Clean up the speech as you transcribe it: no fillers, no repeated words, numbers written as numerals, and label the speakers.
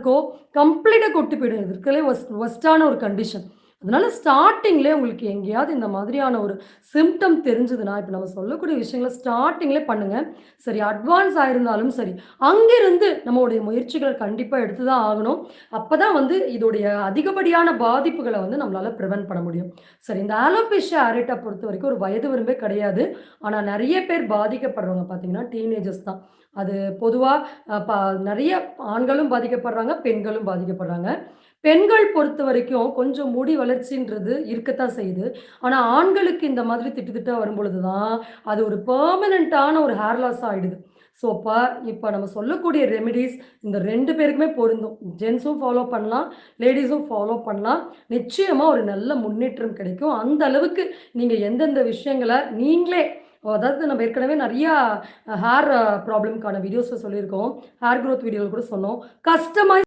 Speaker 1: இருக்கோ, கம்ப்ளீட்டா கொட்டி போயிடும். இது இருக்கறதுலே வொர்ஸ்ட்டான ஒரு கண்டிஷன். அதனால ஸ்டார்ட்டிங்லயே உங்களுக்கு எங்கேயாவது இந்த மாதிரியான ஒரு சிம்ப்டம் தெரிஞ்சதுன்னா, இப்ப நம்ம சொல்லக்கூடிய விஷயங்கள ஸ்டார்ட்டிங்லயே பண்ணுங்க. சரி அட்வான்ஸ் ஆயிருந்தாலும் சரி, அங்கிருந்து நம்மளுடைய முயற்சிகள கண்டிப்பா எடுத்து தான் ஆகணும். அப்பதான் வந்து இதோடைய அதிகப்படியான பாதிப்புகள வந்து நம்மளால பிரிவென்ட் பண்ண முடியும். சரி இந்த ஆலோபேஷியா அரெட்டா பொறுத்தவரைக்கும் ஒரு வயது வரம்பே கிடையாது. ஆனா நெறைய பேர் பாதிக்கப்படுறவங்க பார்த்தீங்கன்னா, டீனேஜர்ஸ் தான். அது பொதுவா அ ப நெறைய ஆண்களும் பாதிக்கப்படுறாங்க, பெண்களும் பாதிக்கப்படுறாங்க. பெண்கள் பொறுத்தவரைக்கும் கொஞ்சம் முடி வளர்ச்சின்றது இருக்கத்தான் செய்யுது. ஆனா, ஆண்களுக்கு இந்த மாதிரி திட்டு திட்டா வரும்பொழுது தான், அது ஒரு பெர்மனன்ட்டான ஒரு ஹேர் லாஸ் ஆயிடுது. ஸோ, இப்ப நம்ம சொல்லக்கூடிய ரெமிடீஸ் இந்த 2 பேருக்குமே பொருந்தும். ஜென்ஸும் ஃபாலோ பண்ணலாம், லேடீஸும் ஃபாலோ பண்ணலாம். நிச்சயமா ஒரு நல்ல முன்னேற்றம் கிடைக்கும். அந்த அளவுக்கு நீங்க எந்தெந்த விஷயங்கள நீங்களே அதாவது நம்ம ஏற்கனவே நெறையா ஹேர் ப்ராப்ளம்க்கான வீடியோஸ்ல சொல்லியிருக்கோம். ஹேர் குரோத் வீடியோல கூட சொன்னோம். கஸ்டமைஸ்